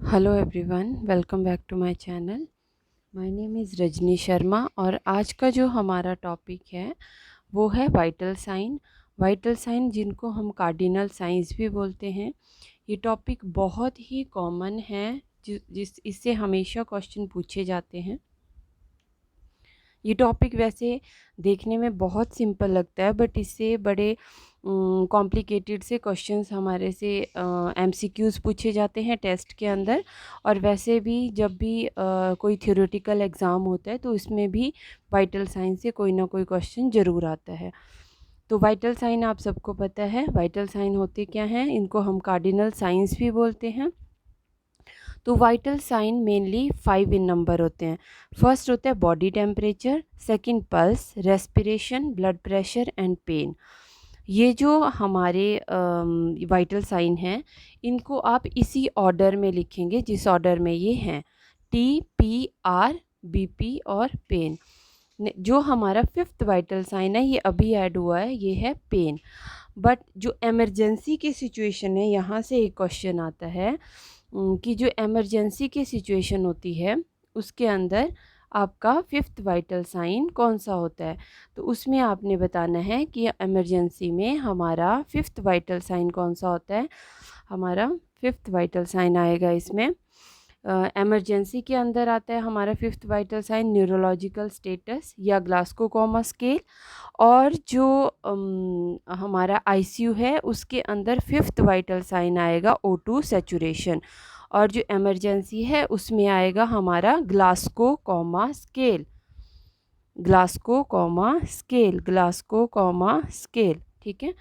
Hello everyone, welcome back to my channel. My name is Rajni Sharma और आज का जो हमारा टॉपिक है वो है वाइटल साइन। वाइटल साइन जिनको हम कार्डिनल साइंस भी बोलते हैं। ये टॉपिक बहुत ही कॉमन है, जिस इससे हमेशा क्वेश्चन पूछे जाते हैं। ये टॉपिक वैसे देखने में बहुत सिंपल लगता है, बट इससे बड़े कॉम्प्लिकेटेड से क्वेश्चंस हमारे से एमसीक्यूज़ पूछे जाते हैं टेस्ट के अंदर। और वैसे भी जब भी कोई थ्योरेटिकल एग्ज़ाम होता है तो इसमें भी वाइटल साइन से कोई ना कोई क्वेश्चन ज़रूर आता है। तो वाइटल साइन आप सबको पता है। वाइटल साइन होते क्या हैं? इनको हम कार्डिनल साइंस भी बोलते हैं। तो vital sign mainly 5 in number होते हैं। फर्स्ट होता है body temperature, second pulse, respiration, blood pressure and pain. ये जो हमारे वाइटल साइन हैं, इनको आप इसी ऑर्डर में लिखेंगे जिस ऑर्डर में ये हैं, टी, पी, आर, बीपी और पेन। जो हमारा फिफ्थ वाइटल साइन है ये अभी ऐड हुआ है, ये है पेन। बट जो एमरजेंसी की सिचुएशन है, यहाँ से एक क्वेश्चन आता है कि जो एमरजेंसी की सिचुएशन होती है उसके अंदर आपका फिफ्थ वाइटल साइन कौन सा होता है। तो उसमें आपने बताना है कि एमरजेंसी में हमारा फिफ्थ वाइटल साइन कौन सा होता है। हमारा फिफ्थ वाइटल साइन आएगा इसमें, एमरजेंसी के अंदर आता है हमारा fifth vital sign neurological status या ग्लास्को कोमा स्केल। और जो हमारा आईसीयू है उसके अंदर फिफ्थ वाइटल साइन आएगा O2 सैचुरेशन। और जो इमरजेंसी है उसमें आएगा हमारा Glasgow coma scale, Glasgow coma scale, Glasgow coma scale. ठीक है,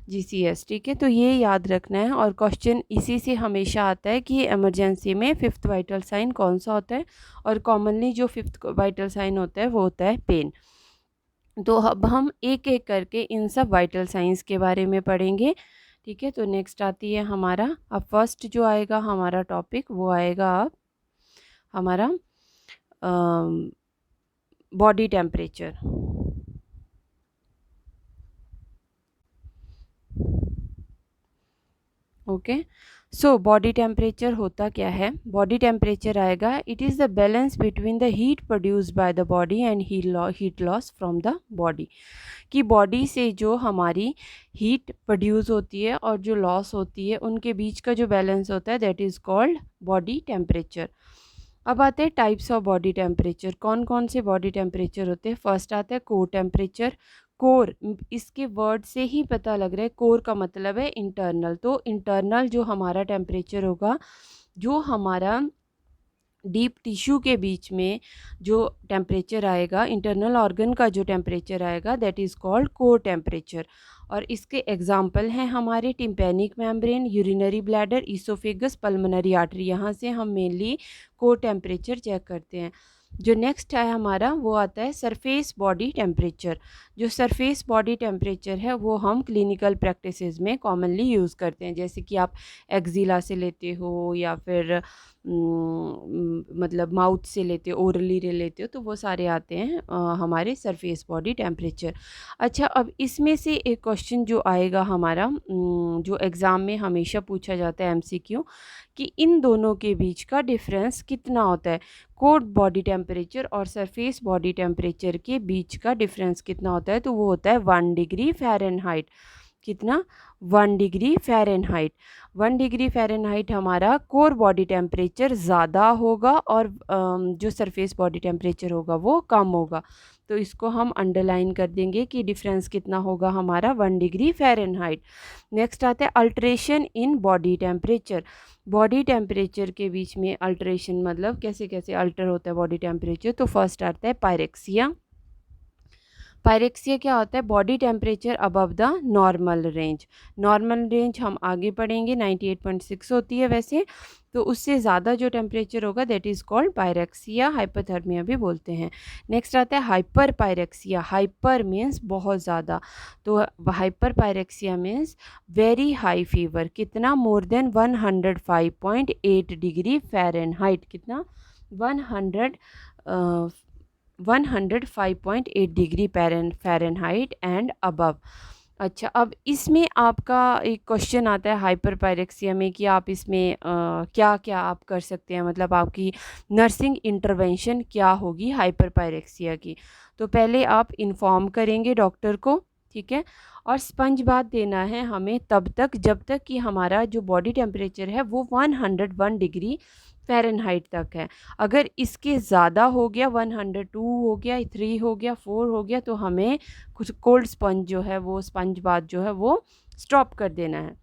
GCS। ठीक है, तो ये याद रखना है। और क्वेश्चन इसी से हमेशा आता है कि इमरजेंसी में फिफ्थ वाइटल साइन कौन सा होता है। और कॉमनली जो फिफ्थ वाइटल साइन होता है वो होता है पेन। तो अब हम एक एक करके इन सब वाइटल साइंस के बारे में पढ़ेंगे। ठीक है, तो नेक्स्ट आती है हमारा, अब फर्स्ट जो आएगा हमारा टॉपिक वो आएगा अब हमारा body temperature. Okay, so body temperature होता क्या है? बॉडी टेम्परेचर आएगा, it is the balance between the heat produced by the body and heat loss from the body. कि बॉडी से जो हमारी हीट प्रोड्यूस होती है और जो लॉस होती है उनके बीच का जो बैलेंस होता है that is called body temperature. अब आते हैं टाइप्स ऑफ बॉडी टेम्परेचर। कौन कौन से बॉडी टेम्परेचर होते हैं? फर्स्ट आता है कोर टेम्परेचर। कोर, इसके वर्ड से ही पता लग रहा है, कोर का मतलब है इंटरनल। तो इंटरनल जो हमारा टेम्परेचर होगा, जो हमारा डीप टिश्यू के बीच में जो टेम्परेचर आएगा, इंटरनल ऑर्गन का जो टेम्परेचर आएगा that is called core temperature. और इसके एग्जाम्पल हैं हमारे tympanic membrane, urinary bladder, oesophagus, pulmonary artery. यहाँ से हम मेनली कोर टेम्परेचर चेक करते हैं। जो नेक्स्ट है हमारा वो आता है सरफेस बॉडी टेम्परेचर। जो सरफेस बॉडी टेम्परेचर है वो हम क्लिनिकल प्रैक्टिसेस में कॉमनली यूज़ करते हैं, जैसे कि आप एक्जिला से लेते हो या फिर मतलब माउथ से लेते हो, ओरली लेते हो, तो वो सारे आते हैं हमारे सरफेस बॉडी टेम्परेचर। अच्छा, अब इसमें से एक क्वेश्चन जो आएगा हमारा, जो एग्ज़ाम में हमेशा पूछा जाता है MCQ, कि इन दोनों के बीच का डिफरेंस कितना होता है। कोर बॉडी टेम्परेचर और सरफेस बॉडी टेम्परेचर के बीच का डिफरेंस कितना होता है? तो वो होता है 1 डिग्री फ़ारेनहाइट। कितना? 1 डिग्री फ़ारेनहाइट। 1 डिग्री फ़ारेनहाइट हमारा कोर बॉडी टेम्परेचर ज़्यादा होगा और जो सरफेस बॉडी टेम्परेचर होगा वो कम होगा। तो इसको हम अंडरलाइन कर देंगे कि डिफरेंस कितना होगा हमारा, 1 डिग्री फ़ारेनहाइट। नेक्स्ट आता है alteration in body temperature. Body temperature के बीच में अल्ट्रेशन मतलब कैसे कैसे अल्टर होता है बॉडी टेम्परेचर। तो फर्स्ट आता है पायरेक्सिया। पायरेक्सिया क्या होता है? Body temperature above the normal range. Normal range हम आगे पढ़ेंगे, 98.6 होती है वैसे। तो उससे ज़्यादा जो टेम्परेचर होगा that is called pyrexia, hypothermia भी बोलते हैं। नेक्स्ट आता है हाइपर पायरेक्सिया। हाइपर मीन्स बहुत ज़्यादा, तो hyperpyrexia means very high fever. कितना? More than 105.8 degree fahrenheit. कितना? 105.8 डिग्री फ़ारेनहाइट एंड अबव। अच्छा, अब इसमें आपका एक क्वेश्चन आता है हाइपरपायरेक्सिया में कि आप इसमें क्या क्या आप कर सकते हैं, मतलब आपकी नर्सिंग इंटरवेंशन क्या होगी हाइपरपायरेक्सिया की। तो पहले आप इन्फॉर्म करेंगे डॉक्टर को, ठीक है, और स्पंज बाथ देना है हमें तब तक जब तक कि हमारा जो बॉडी टेम्परेचर है वो 101 डिग्री फ़ारेनहाइट तक है। अगर इसके ज़्यादा हो गया, 102 हो गया, 3 हो गया, 4 हो गया, तो हमें कुछ कोल्ड स्पंज जो है वो स्पंज बाथ जो है वो स्टॉप कर देना है।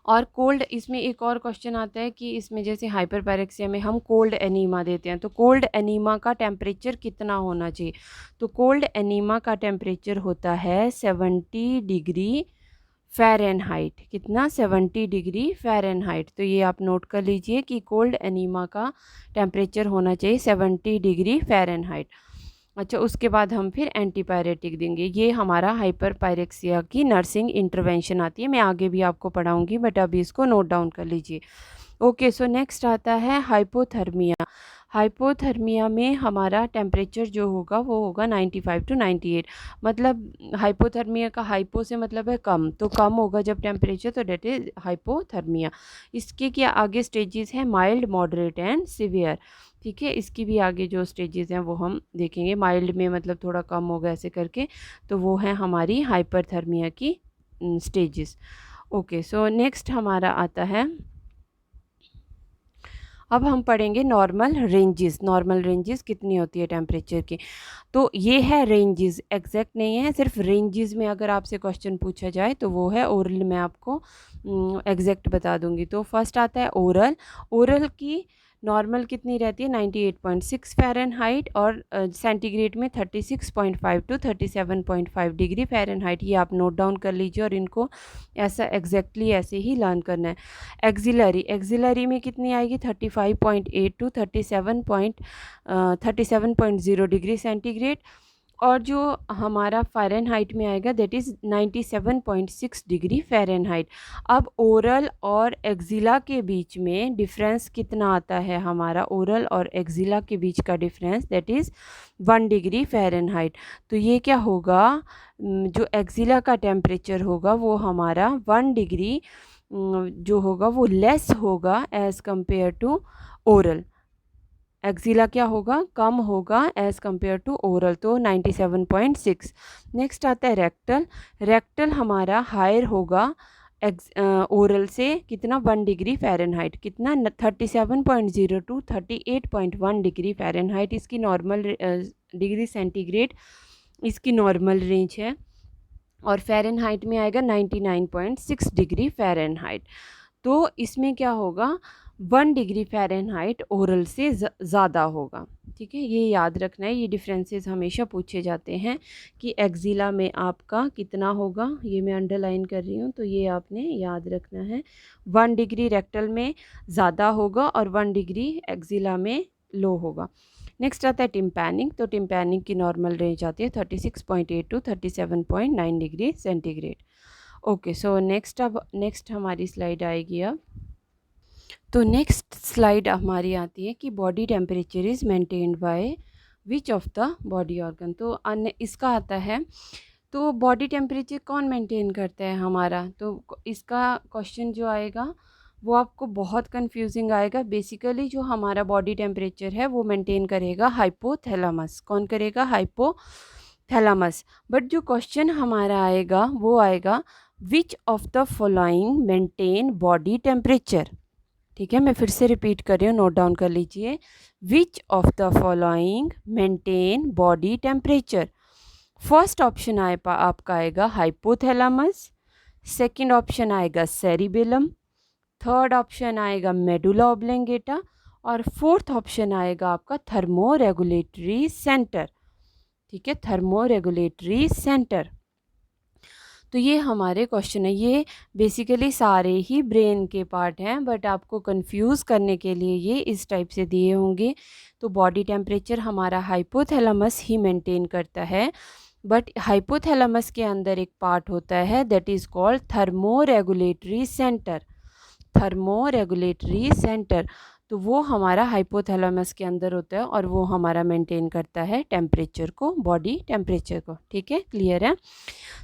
और कोल्ड, इसमें एक और क्वेश्चन आता है कि इसमें जैसे हाइपरपायरेक्सिया में हम कोल्ड एनीमा देते हैं, तो कोल्ड एनीमा का टेम्परेचर कितना होना चाहिए। तो कोल्ड एनीमा का टेम्परेचर होता है 70 डिग्री फ़ारेनहाइट। कितना? 70 डिग्री फ़ारेनहाइट। तो ये आप नोट कर लीजिए कि कोल्ड एनीमा का टेम्परेचर होना चाहिए 70 डिग्री फ़ारेनहाइट। अच्छा, उसके बाद हम फिर एंटीपायरेटिक देंगे। ये हमारा हाइपरपायरेक्सिया की नर्सिंग इंटरवेंशन आती है। मैं आगे भी आपको पढ़ाऊँगी, बट अभी इसको नोट डाउन कर लीजिए। ओके, सो नेक्स्ट आता है हाइपोथर्मिया। हाइपोथर्मिया में हमारा टेम्परेचर जो होगा वो होगा 95 टू 98। मतलब हाइपोथर्मिया का हाइपो से मतलब है कम, तो कम होगा जब टेम्परेचर, तो डेट इज़ हाइपोथर्मिया। इसके क्या आगे स्टेजेस हैं? Mild, moderate and severe. ठीक है, इसकी भी आगे जो स्टेजेस हैं वो हम देखेंगे। माइल्ड में मतलब थोड़ा कम होगा ऐसे करके, तो वो है हमारी हाइपरथर्मिया की स्टेजेस। ओके, सो नेक्स्ट हमारा आता है, अब हम पढ़ेंगे नॉर्मल रेंजेस। नॉर्मल रेंजेस कितनी होती है टेम्परेचर की। तो ये है रेंजेस, एग्जैक्ट नहीं है, सिर्फ रेंजेस में अगर आपसे क्वेश्चन पूछा जाए तो वो है ओरल में आपको एग्जैक्ट बता दूंगी। तो फर्स्ट आता है ओरल। ओरल की नॉर्मल कितनी रहती है? 98.6 फ़ारेनहाइट, और सेंटीग्रेड में 36.5 टू 37.5 डिग्री फ़ारेनहाइट। ये आप नोट डाउन कर लीजिए और इनको ऐसा एग्जैक्टली ऐसे ही लर्न करना है। एक्सिलरी, एक्सिलरी में कितनी आएगी? 35.8 टू 37.0 डिग्री सेंटीग्रेड। और जो हमारा फ़ारेनहाइट में आएगा दैट इज़ 97.6 डिग्री फ़ारेनहाइट। अब ओरल और एक्जिला के बीच में डिफरेंस कितना आता है? हमारा ओरल और एक्जिला के बीच का difference that is 1 degree Fahrenheit. तो ये क्या होगा? जो एक्जिला का टेम्परेचर होगा वो हमारा 1 डिग्री जो होगा वो लेस होगा as compare to oral. Axilla क्या होगा? कम होगा एज़ कम्पेयर टू ओरल, तो 97.6। नेक्स्ट आता है रेक्टल। रेक्टल हमारा हायर होगा ओरल से, कितना? 1 डिग्री फ़ारेनहाइट। कितना? 37.0 टू 38.1 डिग्री फ़ारेनहाइट इसकी नॉर्मल डिग्री सेंटीग्रेड इसकी नॉर्मल रेंज है। और फ़ारेनहाइट में आएगा 99.6 डिग्री फ़ारेनहाइट। तो इसमें क्या होगा? 1 डिग्री फ़ारेनहाइट ओरल से ज़्यादा होगा। ठीक है, ये याद रखना है, ये डिफरेंसेस हमेशा पूछे जाते हैं कि एक्जिला में आपका कितना होगा। ये मैं अंडरलाइन कर रही हूँ, तो ये आपने याद रखना है। 1 डिग्री रेक्टल में ज़्यादा होगा और 1 डिग्री एक्जिला में लो होगा। नेक्स्ट आता है टिम्पैनिक। तो टिम्पैनिक की नॉर्मल रेंज आती है 36.8 to 37.9 degree centigrade. Okay, so next हमारी स्लाइड आएगी अब। तो नेक्स्ट स्लाइड हमारी आती है कि body temperature is maintained by which of the body organ. तो अन्य इसका आता है, तो बॉडी टेम्परेचर कौन मेंटेन करता है हमारा। तो इसका क्वेश्चन जो आएगा वो आपको बहुत कंफ्यूजिंग आएगा। बेसिकली जो हमारा बॉडी टेम्परेचर है वो मेंटेन करेगा हाइपोथैलेमस। कौन करेगा? हाइपोथैलेमस। बट जो क्वेश्चन हमारा आएगा वो आएगा विच of the following maintain body temperature. ठीक है, मैं फिर से रिपीट कर रही हूँ, नोट डाउन कर लीजिए। विच of the following maintain body temperature. First option आपका आएगा हाइपोथैलेमस, सेकंड ऑप्शन आएगा सेरिबेलम, थर्ड ऑप्शन आएगा मेडुला ऑब्लोंगेटा, और फोर्थ ऑप्शन आएगा आपका थर्मोरेगुलेटरी सेंटर। ठीक है, थर्मोरेगुलेटरी सेंटर। तो ये हमारे क्वेश्चन है। ये बेसिकली सारे ही ब्रेन के पार्ट हैं, बट आपको कंफ्यूज करने के लिए ये इस टाइप से दिए होंगे। तो बॉडी टेम्परेचर हमारा हाइपोथैलेमस ही मेंटेन करता है, बट हाइपोथैलेमस के अंदर एक पार्ट होता है that is called thermoregulatory centre. Thermoregulatory centre. तो वो हमारा हाइपोथैलेमस के अंदर होता है और वो हमारा मेंटेन करता है टेम्परेचर को, बॉडी टेम्परेचर को। ठीक है, क्लियर है।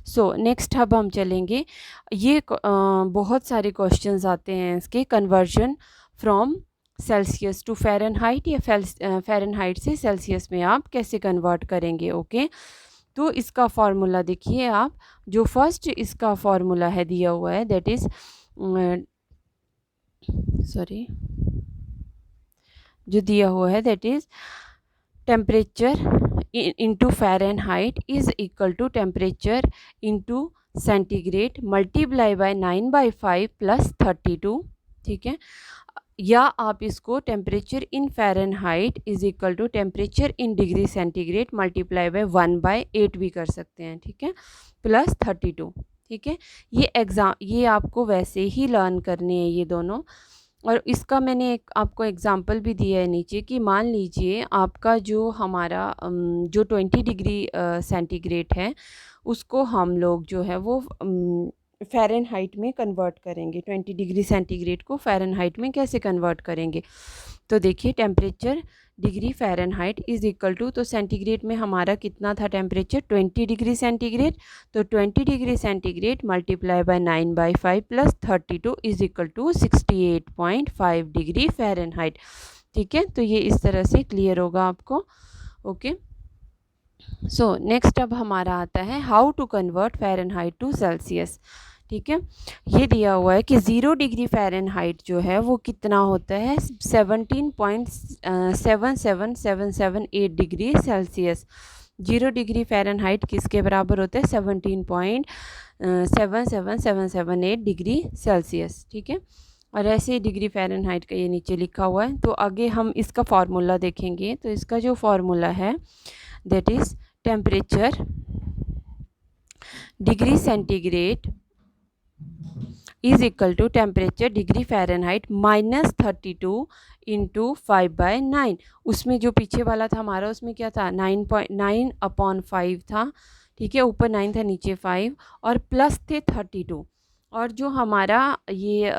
सो नेक्स्ट अब हम चलेंगे, ये बहुत सारे क्वेश्चंस आते हैं इसके, conversion from Celsius to Fahrenheit या फ़ारेनहाइट से सेल्सियस में आप कैसे कन्वर्ट करेंगे। ओके, तो इसका फार्मूला देखिए आप, जो फर्स्ट इसका फार्मूला है दिया हुआ है, दैट इज़ सॉरी जो दिया हुआ है that is temperature into Fahrenheit is equal to temperature into centigrade multiply by 9/5 plus 32। ठीक है, या आप इसको temperature in Fahrenheit is equal to temperature in degree centigrade multiply by 1/8 भी कर सकते हैं। ठीक है, प्लस 32। ठीक है, ये आपको वैसे ही लर्न करने हैं ये दोनों। और इसका मैंने एक आपको एग्ज़ाम्पल भी दिया है नीचे, कि मान लीजिए आपका जो हमारा जो 20 डिग्री सेंटीग्रेड है, उसको हम लोग जो है वो फ़ारेनहाइट में कन्वर्ट करेंगे। 20 डिग्री सेंटीग्रेड को फ़ारेनहाइट में कैसे कन्वर्ट करेंगे, तो देखिए temperature degree Fahrenheit is equal to, तो सेंटीग्रेड में हमारा कितना था टेम्परेचर, 20 डिग्री सेंटीग्रेड, तो 20 degree centigrade multiply by 9/5 plus 32 is equal to 68.5 degree Fahrenheit. ठीक है, तो ये इस तरह से क्लियर होगा आपको। ओके, सो नेक्स्ट अब हमारा आता है how to convert Fahrenheit to Celsius. ठीक है, ये दिया हुआ है कि 0 डिग्री फ़ारेनहाइट जो है वो कितना होता है, 17.77778 डिग्री सेल्सियस। 0 डिग्री फ़ारेनहाइट किसके बराबर होता है, 17.77778 डिग्री सेल्सियस। ठीक है, और ऐसे डिग्री फ़ारेनहाइट का ये नीचे लिखा हुआ है। तो आगे हम इसका फार्मूला देखेंगे, तो इसका जो फार्मूला है that is temperature degree centigrade is equal to temperature degree Fahrenheit minus 32 into 5/9। उसमें जो पीछे वाला था हमारा, उसमें क्या था, 9.9/5 था। ठीक है, ऊपर 9 था, नीचे 5, और प्लस थे 32। और जो हमारा ये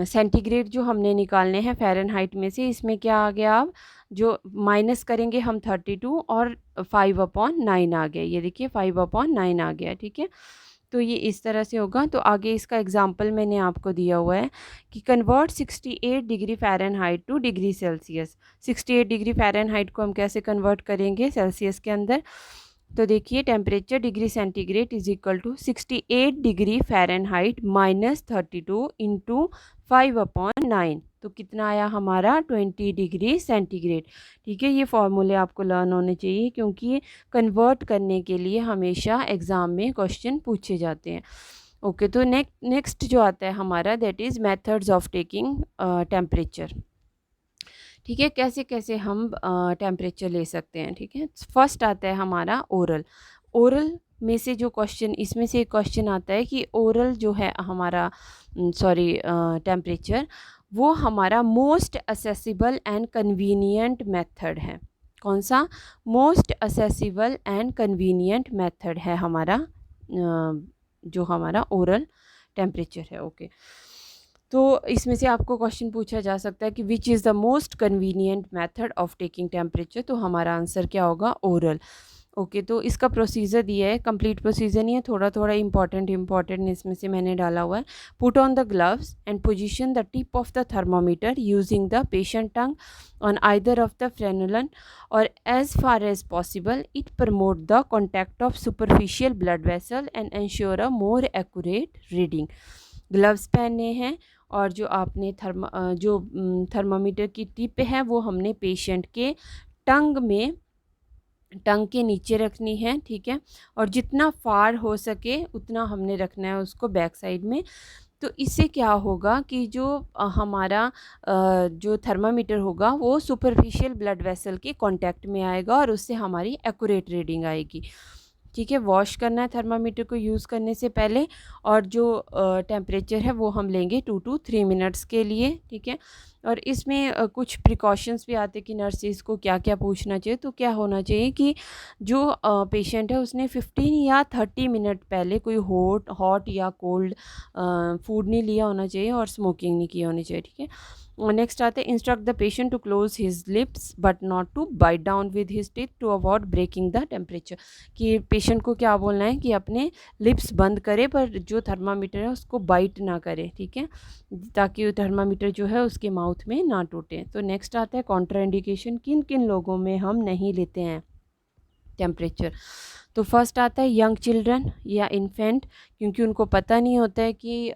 सेंटीग्रेड जो हमने निकालने हैं फ़ारेनहाइट में से, इसमें क्या आ गया, अब जो माइनस करेंगे हम 32 और 5/9 आ गया। ये देखिए 5/9 आ गया। ठीक है, तो ये इस तरह से होगा। तो आगे इसका एग्जांपल मैंने आपको दिया हुआ है कि convert 68 degree Fahrenheit two degree Celsius. 68 degree Fahrenheit को हम कैसे कन्वर्ट करेंगे सेल्सियस के अंदर, तो देखिए temperature degree centigrade is equal to 68 degree Fahrenheit minus 32 into 5/9, तो कितना आया हमारा, 20 डिग्री सेंटीग्रेड। ठीक है, ये फॉर्मूले आपको लर्न होने चाहिए, क्योंकि ये कन्वर्ट करने के लिए हमेशा एग्ज़ाम में क्वेश्चन पूछे जाते हैं। ओके, तो नेक्स्ट जो आता है हमारा that is methods of taking temperature. ठीक है, कैसे कैसे हम टेम्परेचर ले सकते हैं। ठीक है, फर्स्ट आता है हमारा ओरल। ओरल में से जो क्वेश्चन, इसमें से एक क्वेश्चन आता है कि ओरल जो है हमारा टेम्परेचर, वो हमारा most accessible and convenient method है। कौन सा, most accessible and convenient method है हमारा जो हमारा ओरल टेम्परेचर है। ओके, तो इसमें से आपको क्वेश्चन पूछा जा सकता है कि which is the most convenient method of taking temperature, तो हमारा आंसर क्या होगा, ओरल। ओके, तो इसका प्रोसीजर दिया है, कंप्लीट प्रोसीजर नहीं है, थोड़ा थोड़ा इंपॉर्टेंट इसमें से मैंने डाला हुआ है। Put on the gloves and position the tip of the thermometer using the patient tongue on either of the frenulum और as far as possible it promote the contact of superficial blood vessel and ensure a more accurate reading. Gloves पहने हैं और जो आपने thermometer की tip है वो हमने पेशेंट के टंग के नीचे रखनी है। ठीक है, और जितना फार हो सके उतना हमने रखना है उसको बैक साइड में। तो इससे क्या होगा कि जो हमारा जो थर्मामीटर होगा वो सुपरफिशियल ब्लड वेसल के कांटेक्ट में आएगा और उससे हमारी एक्यूरेट रीडिंग आएगी। ठीक है, वॉश करना है थर्मामीटर को यूज़ करने से पहले, और जो टेम्परेचर है वो हम लेंगे 2 to 3 मिनट्स के लिए। ठीक है, और इसमें कुछ प्रिकॉशंस भी आते कि नर्सिस को क्या क्या पूछना चाहिए। तो क्या होना चाहिए कि जो पेशेंट है उसने 15 या 30 मिनट पहले कोई हॉट या कोल्ड फूड नहीं लिया होना चाहिए और स्मोकिंग नहीं की होनी चाहिए, ठीक है। नेक्स्ट आते हैं instruct the patient to close his lips but not to bite down with his teeth to avoid breaking the temperature. कि पेशेंट को क्या बोलना है कि अपने लिप्स बंद करे पर जो थर्मामीटर है उसको बाइट ना करे, ठीक है, ताकि थर्मामीटर जो है उसके माउथ में ना टूटे। तो नेक्स्ट आता है कॉन्ट्राइंडिकेशन, किन किन लोगों में हम नहीं लेते हैं टेम्परेचर। तो फर्स्ट आता है यंग चिल्ड्रन या इन्फेंट, क्योंकि उनको पता नहीं होता है कि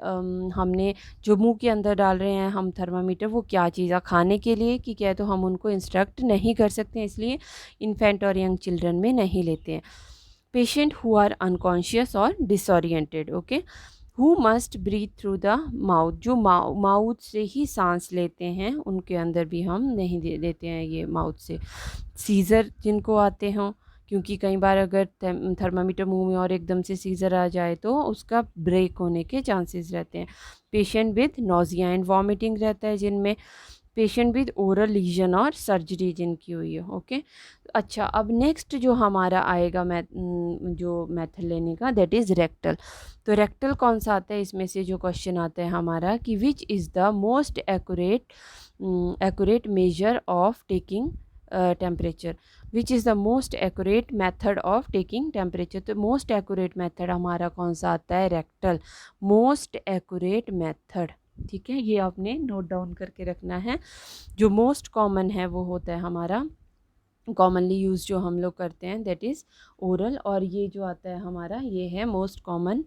हमने जो मुंह के अंदर डाल रहे हैं हम थर्मामीटर वो क्या चीज़ है, खाने के लिए कि क्या है, तो हम उनको इंस्ट्रक्ट नहीं कर सकते, इसलिए इन्फेंट और यंग चिल्ड्रन में नहीं लेते हैं। पेशेंट हु आर अनकॉन्शियस और disoriented, okay, who must breathe through the mouth, जो माउथ से ही सांस लेते हैं उनके अंदर भी हम नहीं देते हैं ये माउथ से। सीज़र जिनको आते हों, क्योंकि कई बार अगर थर्मामीटर मुंह में और एकदम से सीज़र आ जाए तो उसका ब्रेक होने के चांसेस रहते हैं। Patient with nausea and vomiting रहता है जिनमें। पेशेंट विद ओरल लीजन और सर्जरी जिनकी हुई है, ओके। अच्छा, अब नेक्स्ट जो हमारा आएगा जो मेथड लेने का, दैट इज़ रेक्टल। तो रेक्टल कौन सा आता है, इसमें से जो क्वेश्चन आता है हमारा कि which is the most accurate measure of taking temperature, which is the most accurate method of taking temperature. तो मोस्ट एक्यूरेट मेथड हमारा कौन सा आता है, रेक्टल, मोस्ट एक्यूरेट मेथड, ठीक है। ये आपने नोट डाउन करके रखना है। जो मोस्ट कॉमन है वो होता है हमारा, कॉमनली यूज़ जो हम लोग करते हैं दैट इज़ ओरल, और ये जो आता है हमारा ये है most common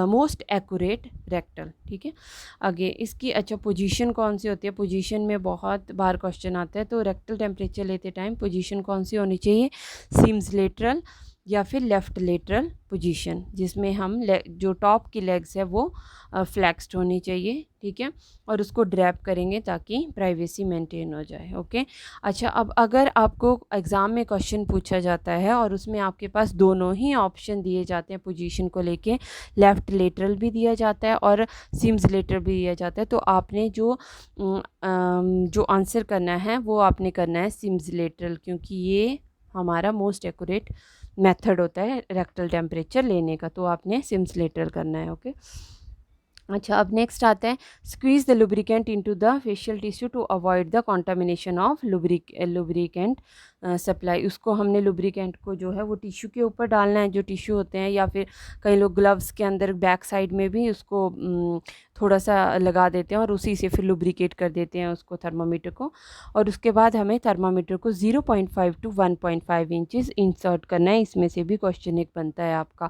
most accurate rectal, ठीक है। आगे इसकी अच्छा पोजीशन कौन सी होती है, पोजीशन में बहुत बार क्वेश्चन आता है। तो रेक्टल टेम्परेचर लेते टाइम पोजीशन कौन सी होनी चाहिए, सीम्स लेटरल या फिर लेफ़्ट लेटरल पोजीशन, जिसमें हम जो टॉप की लेग्स है वो फ्लैक्स्ड होनी चाहिए, ठीक है, और उसको ड्रैप करेंगे ताकि प्राइवेसी मेंटेन हो जाए, ओके। अच्छा, अब अगर आपको एग्ज़ाम में क्वेश्चन पूछा जाता है और उसमें आपके पास दोनों ही ऑप्शन दिए जाते हैं पोजीशन को लेके, लेफ़्ट लेटरल भी दिया जाता है और सीम्स लेटरल भी दिया जाता है, तो आपने जो आंसर करना है वो आपने करना है सीम्स लेटरल, क्योंकि ये हमारा मोस्ट एक्यूरेट मेथड होता है रेक्टल टेम्परेचर लेने का। तो आपने सिम्स लेटरल करना है, ओके। अच्छा, अब नेक्स्ट आता है squeeze the lubricant into the facial tissue to avoid the contamination of lubricant supply. उसको हमने लुब्रिकेंट को जो है वो टिश्यू के ऊपर डालना है, जो टिश्यू होते हैं, या फिर कई लोग ग्लव्स के अंदर बैक साइड में भी उसको थोड़ा सा लगा देते हैं और उसी से फिर लुब्रिकेट कर देते हैं उसको, थर्मामीटर को। और उसके बाद हमें थर्मामीटर को 0.5 to 1.5 इंचेस इंसर्ट करना है। इसमें से भी क्वेश्चन एक बनता है आपका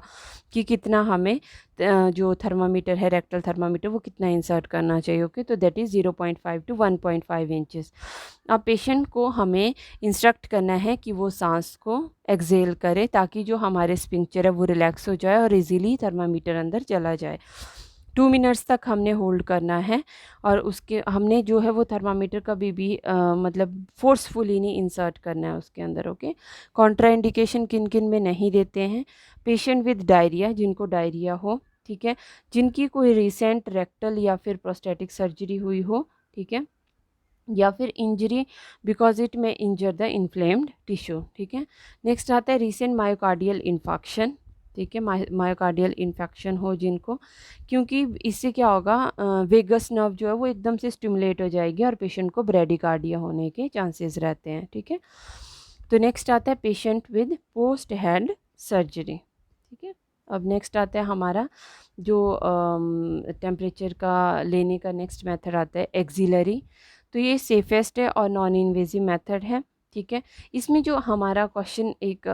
कि कितना हमें जो थर्मामीटर है रेक्टल थर्मामीटर वो कितना इंसर्ट करना चाहिए, ओके। तो दैट इज़ 0.5 to 1.5 इंचेस। अब पेशेंट को हमें इंस्ट्रक्ट करना है कि वो सांस को एक्सेल करे ताकि जो हमारे स्पिंक्चर है वो रिलैक्स हो जाए और इजीली थर्मामीटर अंदर चला जाए। 2 मिनट्स तक हमने होल्ड करना है और उसके हमने जो है वो थर्मामीटर कभी भी मतलब फोर्सफुली नहीं इंसर्ट करना है उसके अंदर, ओके। कॉन्ट्राइंडिकेशन किन किन में नहीं देते हैं, पेशेंट विद डायरिया, जिनको डायरिया हो, ठीक है, जिनकी कोई रिसेंट रेक्टल या फिर प्रोस्टेटिक सर्जरी हुई हो, ठीक है, या फिर इंजरी बिकॉज इट में इंजर द इन्फ्लेम्ड टिश्यू, ठीक है। नेक्स्ट आता है रीसेंट मायोकार्डियल इन्फेक्शन, ठीक है, मायोकार्डियल इन्फेक्शन हो जिनको, क्योंकि इससे क्या होगा वेगस नर्व जो है वो एकदम से स्टिमुलेट हो जाएगी और पेशेंट को ब्रेडिकार्डिया होने के चांसेस रहते हैं, ठीक है। तो नेक्स्ट आता है patient with post head surgery, ठीक है। अब नेक्स्ट आता है हमारा जो टेम्परेचर का लेने का नेक्स्ट मेथड आता है एक्सिलरी। तो ये सेफेस्ट है और नॉन इन्वेजिव मेथड है, ठीक है। इसमें जो हमारा क्वेश्चन एक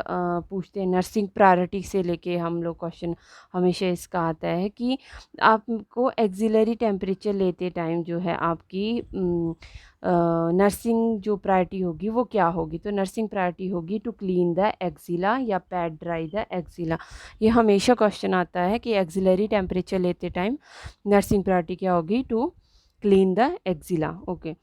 पूछते हैं नर्सिंग प्रायोरिटी से लेके हम लोग क्वेश्चन हमेशा इसका आता है कि आपको एक्सिलरी टेम्परेचर लेते टाइम जो है आपकी नर्सिंग जो प्रायोरिटी होगी वो क्या होगी। तो नर्सिंग प्रायोरिटी होगी टू क्लीन द एक्सिला या पैड ड्राई द एक्सिला। ये हमेशा क्वेश्चन आता है कि एक्सिलरी टेम्परेचर लेते टाइम नर्सिंग प्रायोरिटी क्या होगी, to clean the axilla, okay.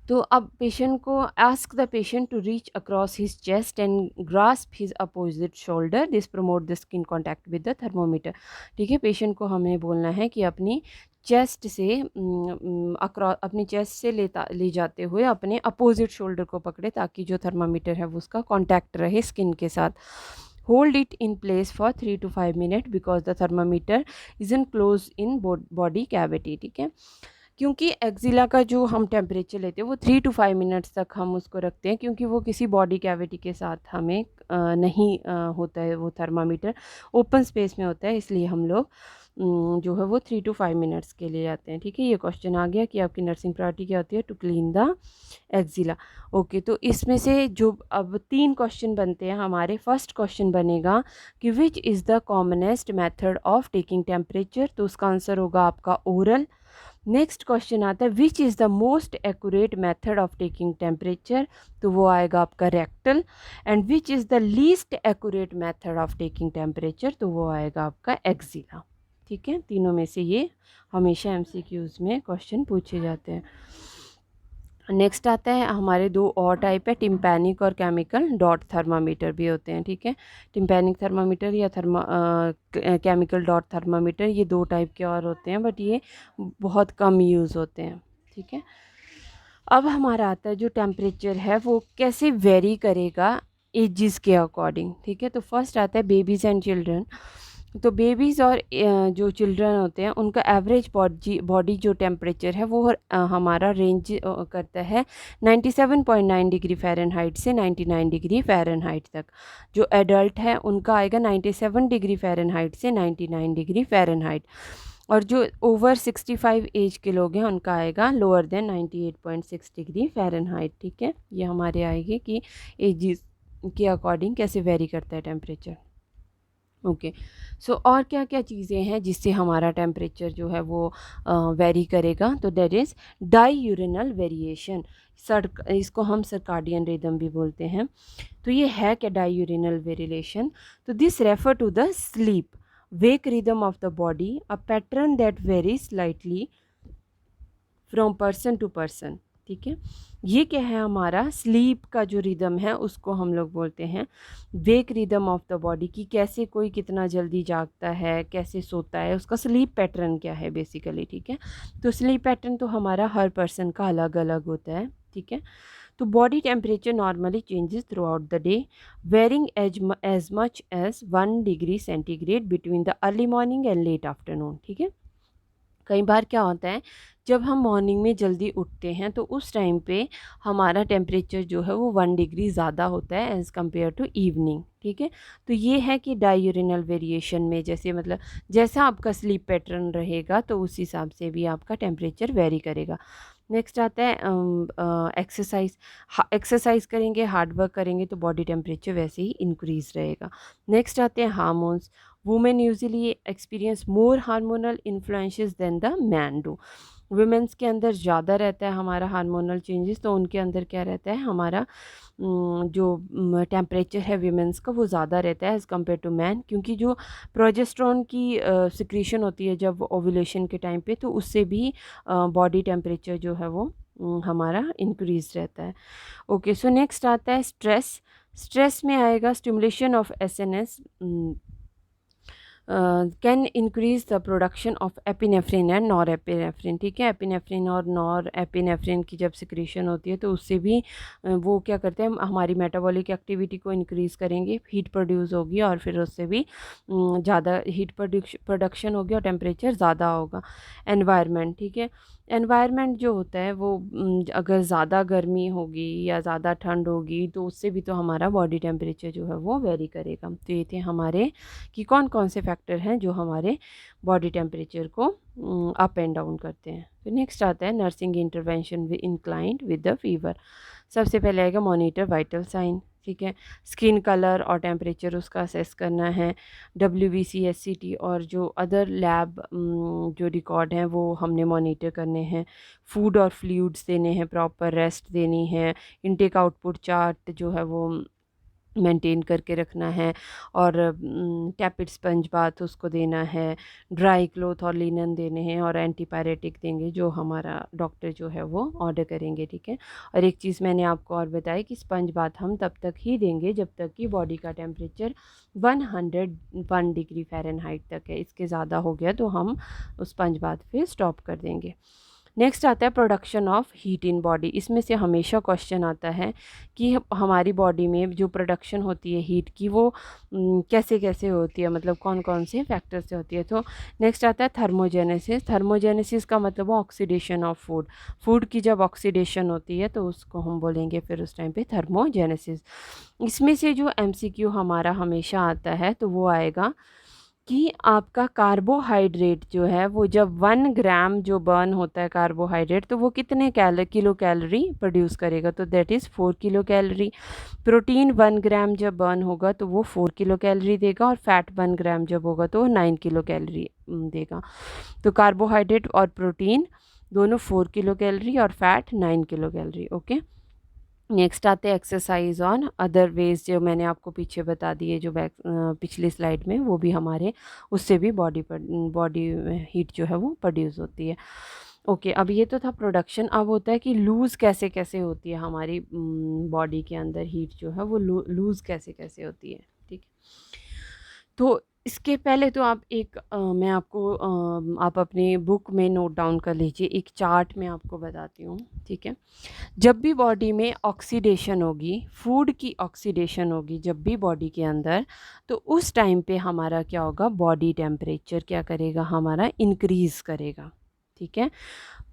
तो अब पेशेंट को ask the patient to reach across his chest and grasp his opposite shoulder, this promote the skin contact with the thermometer, ठीक है। Patient को हमें बोलना है कि अपनी चेस्ट से अक्रॉस अपनी चेस्ट से ले जाते हुए अपने अपोजिट शोल्डर को पकड़े ताकि जो थर्मामीटर है वो उसका कांटेक्ट रहे स्किन के साथ। Hold it in place for 3 to 5 minute because the thermometer is in close in body cavity. ठीक है, क्योंकि एक्जिला का जो हम टेम्परेचर लेते हैं वो 3 to 5 मिनट्स तक हम उसको रखते हैं, क्योंकि वो किसी बॉडी कैविटी के साथ हमें नहीं होता है, वो थर्मामीटर ओपन स्पेस में होता है, इसलिए हम लोग जो है वो 3 to 5 मिनट्स के लिए आते हैं। ठीक है, ये क्वेश्चन आ गया कि आपकी नर्सिंग प्रायोरिटी क्या होती है to clean the axilla. Okay, तो इसमें से जो अब 3 क्वेश्चन बनते हैं हमारे, फर्स्ट क्वेश्चन बनेगा कि which is the commonest method of taking temperature, तो उसका आंसर होगा आपका ओरल। नेक्स्ट क्वेश्चन आता है which is the most accurate method of taking temperature, तो वो आएगा आपका rectal. And which is the least accurate method of taking temperature, तो वो आएगा आपका एक्जिला। ठीक है, तीनों में से ये हमेशा एमसीक्यूज में क्वेश्चन पूछे जाते हैं। नेक्स्ट आता है हमारे 2 और टाइप है, टिम्पैनिक और केमिकल डॉट थर्मामीटर भी होते हैं। ठीक है, टिम्पैनिक थर्मामीटर या केमिकल डॉट थर्मामीटर, ये 2 टाइप के और होते हैं, बट ये बहुत कम यूज़ होते हैं। ठीक है, अब हमारा आता है जो टेम्परेचर है वो कैसे वेरी करेगा एजिज़ के अकॉर्डिंग। ठीक है, तो फर्स्ट आता है बेबीज़ एंड चिल्ड्रन। तो बेबीज़ और जो चिल्ड्रन होते हैं उनका एवरेज बॉडी जो टेम्परेचर है वो हमारा रेंज करता है 97.9 डिग्री फ़ारेनहाइट से 99 डिग्री फ़ारेनहाइट तक। जो एडल्ट है उनका आएगा 97 डिग्री फ़ारेनहाइट से 99 डिग्री फ़ारेनहाइट, और जो ओवर 65 एज के लोग हैं उनका आएगा लोअर देन 98.6 डिग्री फ़ारेनहाइट। ठीक है, ये हमारे आएगी कि एज के अकॉर्डिंग कैसे वेरी करता है टेम्परेचर। ओके, सो और क्या क्या चीज़ें हैं जिससे हमारा टेम्परेचर जो है वो वेरी करेगा, तो that is diurnal variation. इसको हम सर्काडियन रिदम भी बोलते हैं। तो ये है क्या डाई यूरिनल वेरिएशन, तो this refer to the sleep wake rhythm of the body, a pattern that vary slightly from person to person. ठीक है, ये क्या है, हमारा स्लीप का जो रिदम है उसको हम लोग बोलते हैं वेक रिदम ऑफ द बॉडी, की कैसे कोई कितना जल्दी जागता है, कैसे सोता है, उसका स्लीप पैटर्न क्या है बेसिकली। ठीक है, तो स्लीप पैटर्न तो हमारा हर पर्सन का अलग अलग होता है। ठीक है, तो body temperature normally changes throughout the day, varying as much as 1 degree centigrade between the early morning and late afternoon. ठीक है, कई बार क्या होता है जब हम मॉर्निंग में जल्दी उठते हैं तो उस टाइम पे हमारा टेम्परेचर जो है वो 1 डिग्री ज़्यादा होता है एज़ कम्पेयर टू इवनिंग। ठीक है, तो ये है कि डायूरिनल वेरिएशन में जैसे मतलब जैसा आपका स्लीप पैटर्न रहेगा तो उस हिसाब से भी आपका टेम्परेचर वेरी करेगा। नेक्स्ट आता है एक्सरसाइज। एक्सरसाइज करेंगे, हार्ड वर्क करेंगे तो बॉडी टेम्परेचर वैसे ही इंक्रीज़ रहेगा। नेक्स्ट आते हैं hormones. Women usually experience more hormonal influences than the man do. Women's के अंदर ज़्यादा रहता है हमारा हार्मोनल चेंजेस, तो उनके अंदर क्या रहता है हमारा जो टेम्परेचर है वीमेंस का वो ज़्यादा रहता है एज़ कम्पेयर टू मैन, क्योंकि जो प्रोजेस्टेरोन की सिक्रीशन होती है जब ओव्यूलेशन के टाइम पे, तो उससे भी बॉडी टेम्परेचर जो है वो हमारा इंक्रीज रहता है। ओके, सो नेक्स्ट आता है स्ट्रेस। स्ट्रेस में आएगा stimulation of SNS can increase the production of epinephrine and nor epinephrine. ठीक है, एपिनेफ्रिन और नॉर एपिनेफ्रिन की जब सिक्रीशन होती है तो उससे भी वो क्या करते हैं हमारी मेटाबॉलिक एक्टिविटी को इंक्रीज़ करेंगे, हीट प्रोड्यूस होगी और फिर उससे भी ज़्यादा हीट प्रोडक्शन होगी और टेम्परेचर ज़्यादा होगा। एनवायरनमेंट, ठीक है, एनवायरनमेंट जो होता है वो अगर ज़्यादा गर्मी होगी या ज़्यादा ठंड होगी तो उससे भी तो हमारा बॉडी टेम्परेचर जो है वो वेरी करेगा। तो ये थे हमारे कि कौन कौन से फैक्टर हैं जो हमारे बॉडी टेम्परेचर को अप एंड डाउन करते हैं। तो नेक्स्ट आता है nursing intervention in client with the fever. सबसे पहले आएगा मॉनिटर वाइटल साइन। ठीक है, स्किन कलर और टेम्परेचर उसका असेस करना है। WBC SCT और जो अदर लैब जो रिकॉर्ड हैं वो हमने मॉनिटर करने हैं। फूड और फ्लूइड्स देने हैं, प्रॉपर रेस्ट देनी है। इनटेक आउटपुट चार्ट जो है वो मेंटेन करके रखना है, और टैपिड स्पंज बाथ उसको देना है, ड्राई क्लोथ और लिनन देने हैं, और एंटीपायरेटिक देंगे जो हमारा डॉक्टर जो है वो ऑर्डर करेंगे, ठीक है। और एक चीज़ मैंने आपको और बताई कि स्पंज बाथ हम तब तक ही देंगे जब तक कि बॉडी का टेम्परेचर 101 डिग्री फ़ारेनहाइट तक है। इसके ज़्यादा हो गया तो हम उस स्पंज बाथ पे स्टॉप कर देंगे। नेक्स्ट आता है production of heat in body. इसमें से हमेशा क्वेश्चन आता है कि हमारी बॉडी में जो प्रोडक्शन होती है हीट की वो कैसे कैसे होती है, मतलब कौन कौन से फैक्टर से होती है। तो नेक्स्ट आता है थर्मोजेनेसिस। थर्मोजेनेसिस का मतलब ऑक्सीडेशन ऑफ फूड। फूड की जब ऑक्सीडेशन होती है तो उसको हम बोलेंगे फिर उस टाइम पे थर्मोजेनेसिस। इसमें से जो एमसीक्यू हमारा हमेशा आता है तो वो आएगा कि आपका कार्बोहाइड्रेट जो है वो जब 1 ग्राम जो बर्न होता है कार्बोहाइड्रेट, तो वो कितने किलो कैलोरी प्रोड्यूस करेगा, तो that is 4 kilo calorie. Protein 1 ग्राम जब बर्न होगा तो वो 4 किलो कैलोरी देगा, और फैट 1 ग्राम जब होगा तो वो 9 किलो कैलोरी देगा। तो कार्बोहाइड्रेट और प्रोटीन दोनों 4 किलो कैलोरी और fat 9 kilo calorie. Okay, next आते हैं एक्सरसाइज ऑन अदर वेज, जो मैंने आपको पीछे बता दिए जो पिछली स्लाइड में, वो भी हमारे उससे भी बॉडी हीट जो है वो प्रोड्यूस होती है। ओके, अब ये तो था प्रोडक्शन। अब होता है कि लूज़ कैसे कैसे होती है हमारी बॉडी के अंदर हीट जो है वो लूज़ कैसे कैसे होती है, ठीक है। तो इसके पहले तो आप मैं आपको आप अपनी बुक में नोट डाउन कर लीजिए, एक चार्ट में आपको बताती हूँ, ठीक है। जब भी बॉडी में ऑक्सीडेशन होगी, फूड की ऑक्सीडेशन होगी जब भी बॉडी के अंदर, तो उस टाइम पे हमारा क्या होगा, बॉडी टेम्परेचर क्या करेगा, हमारा इंक्रीज़ करेगा, ठीक है।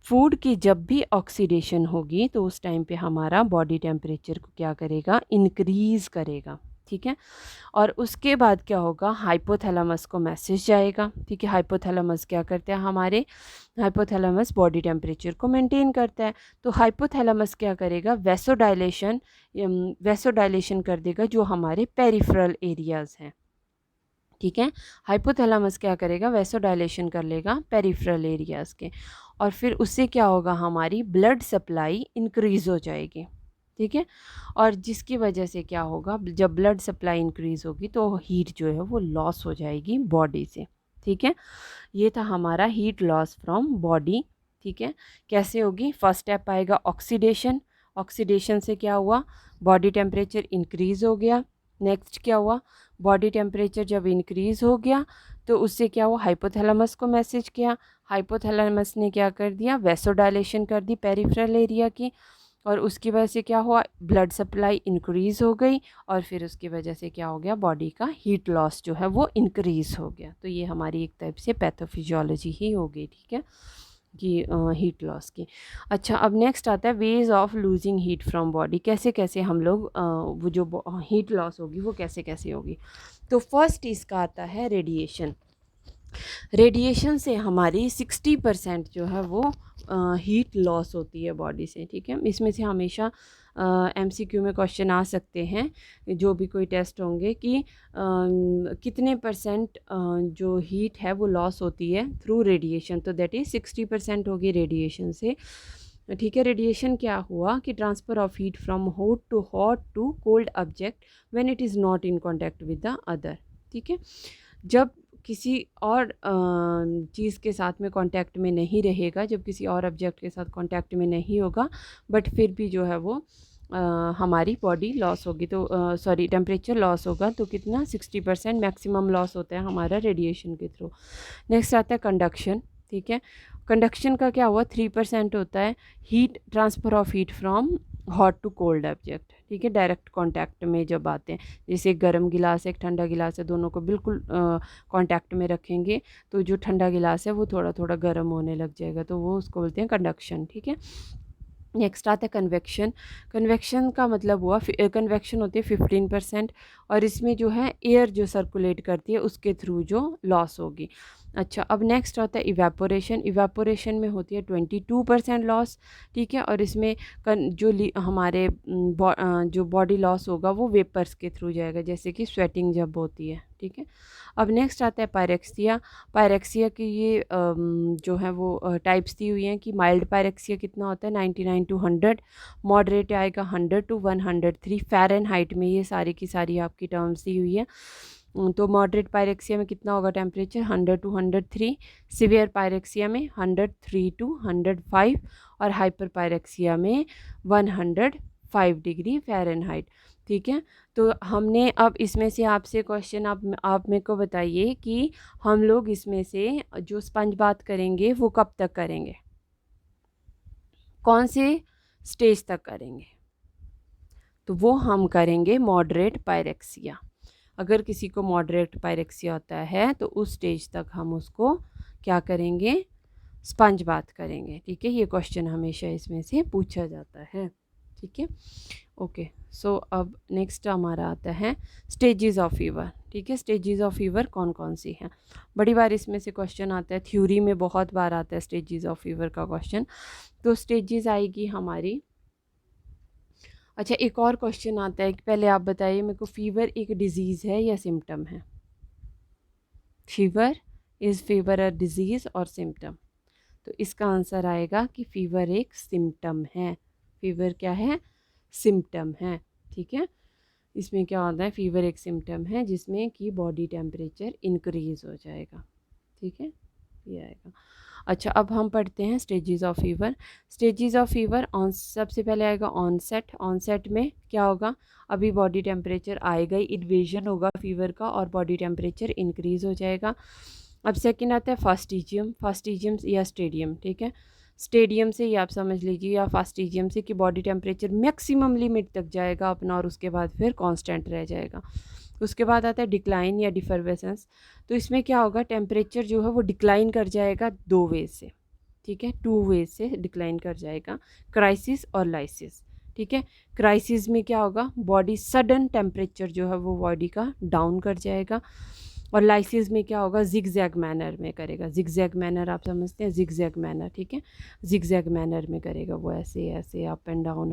फूड की जब भी ऑक्सीडेशन होगी तो उस टाइम पे हमारा बॉडी टेम्परेचर को क्या करेगा, इंक्रीज़ करेगा, ठीक है। और उसके बाद क्या होगा, हाइपोथैलेमस को मैसेज जाएगा, ठीक है। हाइपोथैलेमस क्या करते हैं हमारे, हाइपोथैलेमस बॉडी टेम्परेचर को मेंटेन करता है। तो हाइपोथैलेमस क्या करेगा, वैसोडाइलेशन कर देगा जो हमारे पेरिफेरल एरियाज़ हैं, ठीक है। हाइपोथैलेमस क्या करेगा, वैसोडाइलेशन कर लेगा पेरिफेरल एरियाज़ के, और फिर उससे क्या होगा, हमारी ब्लड सप्लाई इंक्रीज़ हो जाएगी, ठीक है। और जिसकी वजह से क्या होगा, जब ब्लड सप्लाई इंक्रीज़ होगी तो हीट जो है वो लॉस हो जाएगी बॉडी से, ठीक है। ये था हमारा हीट लॉस फ्रॉम बॉडी, ठीक है। कैसे होगी, फर्स्ट स्टेप आएगा ऑक्सीडेशन। ऑक्सीडेशन से क्या हुआ, बॉडी टेम्परेचर इंक्रीज़ हो गया। नेक्स्ट क्या हुआ, बॉडी टेम्परेचर जब इंक्रीज़ हो गया तो उससे क्या हुआ, हाइपोथैलेमस को मैसेज किया। हाइपोथैलेमस ने क्या कर दिया, वैसोडाइलेशन कर दी पेरिफेरल एरिया की, और उसकी वजह से क्या हुआ, ब्लड सप्लाई इंक्रीज़ हो गई, और फिर उसकी वजह से क्या हो गया, बॉडी का हीट लॉस जो है वो इंक्रीज़ हो गया। तो ये हमारी एक टाइप से पैथोफिजियोलॉजी ही हो गई, ठीक है, कि हीट लॉस की। अच्छा, अब नेक्स्ट आता है ways of losing heat from body. कैसे कैसे हम लोग वो जो हीट लॉस होगी वो कैसे कैसे होगी। तो फर्स्ट इसका आता है रेडिएशन। रेडिएशन से हमारी 60% जो है वो हीट लॉस होती है बॉडी से, ठीक है। इसमें से हमेशा एमसीक्यू में क्वेश्चन आ सकते हैं, जो भी कोई टेस्ट होंगे, कि कितने परसेंट जो हीट है वो लॉस होती है थ्रू रेडिएशन, तो दैट इज़ 60% होगी रेडिएशन से, ठीक है। रेडिएशन क्या हुआ कि transfer of heat from hot to cold object when it is not in contact with the other, ठीक है। जब किसी और चीज़ के साथ में कांटेक्ट में नहीं रहेगा, जब किसी और ऑब्जेक्ट के साथ कांटेक्ट में नहीं होगा, बट फिर भी जो है वो हमारी बॉडी लॉस होगी, तो सॉरी टेम्परेचर लॉस होगा, तो कितना 60% मैक्सिमम लॉस होता है हमारा रेडिएशन के थ्रू। नेक्स्ट आता है कंडक्शन, ठीक है। कंडक्शन का क्या हुआ, 3% होता है heat transfer of heat from hot to cold object, ठीक है। डायरेक्ट कांटेक्ट में जब आते हैं, जैसे एक गर्म गिलास एक ठंडा गिलास है, दोनों को बिल्कुल कांटेक्ट में रखेंगे तो जो ठंडा गिलास है वो थोड़ा थोड़ा गर्म होने लग जाएगा, तो वो उसको बोलते हैं कंडक्शन, ठीक है। नेक्स्ट आता है कन्वेक्शन। कन्वेक्शन का मतलब हुआ, कन्वेक्शन होती है 15%, और इसमें जो है एयर जो सर्कुलेट करती है उसके थ्रू जो लॉस होगी। अच्छा, अब नेक्स्ट होता है इवेपोरेशन। इवेपोरेशन में होती है 22% लॉस, ठीक है, और इसमें हमारे जो बॉडी लॉस होगा वो वेपर्स के थ्रू जाएगा, जैसे कि स्वेटिंग जब होती है, ठीक है। अब नेक्स्ट आता है पायरेक्सिया। पायरेक्सिया की ये जो है वो टाइप्स दी हुई हैं कि माइल्ड पायरेक्सिया कितना होता है 99 to 100, मॉडरेट आएगा 100 to 103 फ़ारेनहाइट में। ये सारी की सारी आपकी टर्म्स दी हुई है। तो मॉडरेट पायरेक्सिया में कितना होगा टेम्परेचर 100 to 103, सिवियर पायरेक्सिया में 103 to 105 और हाइपर पायरेक्सिया में 105 डिग्री फ़ारेनहाइट, ठीक है। तो हमने अब इसमें से आपसे क्वेश्चन आप मेरे को बताइए कि हम लोग इसमें से जो स्पंज बात करेंगे वो कब तक करेंगे, कौन से स्टेज तक करेंगे? तो वो हम करेंगे मॉडरेट पायरेक्सिया। अगर किसी को मॉडरेट पायरेक्सिया होता है तो उस स्टेज तक हम उसको क्या करेंगे, स्पंज बात करेंगे, ठीक है। ये क्वेश्चन हमेशा इसमें से पूछा जाता है, ठीक है। ओके, सो अब नेक्स्ट हमारा आता है स्टेजेस ऑफ फीवर, ठीक है। स्टेजेस ऑफ फीवर कौन कौन सी हैं? बड़ी बार इसमें से क्वेश्चन आता है, थ्योरी में बहुत बार आता है स्टेजेस ऑफ फीवर का क्वेश्चन। तो स्टेजेस आएगी हमारी। अच्छा, एक और क्वेश्चन आता है कि पहले आप बताइए मेरे को, फीवर एक डिजीज़ है या सिम्टम है? फीवर अ डिजीज़ और सिम्टम? तो इसका आंसर आएगा कि फ़ीवर एक सिम्टम है। फीवर क्या है? सिम्टम है, ठीक है। इसमें क्या होता है, फीवर एक सिम्टम है जिसमें कि बॉडी टेम्परेचर इंक्रीज़ हो जाएगा, ठीक है, ये आएगा। अच्छा, अब हम पढ़ते हैं stages of fever. Stages of fever, सबसे पहले आएगा ऑनसेट। ऑनसेट में क्या होगा, अभी बॉडी टेम्परेचर आएगा ही, इन्वेजन होगा फीवर का और बॉडी टेम्परेचर इंक्रीज़ हो जाएगा। अब सेकंड आता है फास्टिजियम। फास्टिजियम या स्टेडियम, ठीक है। स्टेडियम से ही आप समझ लीजिए या फास्टिजियम से कि बॉडी टेम्परेचर मैक्सिमम लिमिट तक जाएगा अपना और उसके बाद फिर कांस्टेंट रह जाएगा। उसके बाद आता है डिक्लाइन या डिफरवेसेंस। तो इसमें क्या होगा, टेम्परेचर जो है वो डिक्लाइन कर जाएगा दो वे से, ठीक है, टू वे से डिक्लाइन कर जाएगा, क्राइसिस और लाइसिस, ठीक है। क्राइसिस में क्या होगा, बॉडी सडन टेम्परेचर जो है वो बॉडी का डाउन कर जाएगा, और लाइसिस में क्या होगा, जिगजैग मैनर में करेगा। जिगजैग मैनर आप समझते हैं, जिगजैग मैनर, ठीक है, जिगजैग मैनर में करेगा वो, ऐसे ऐसे अप एंड डाउन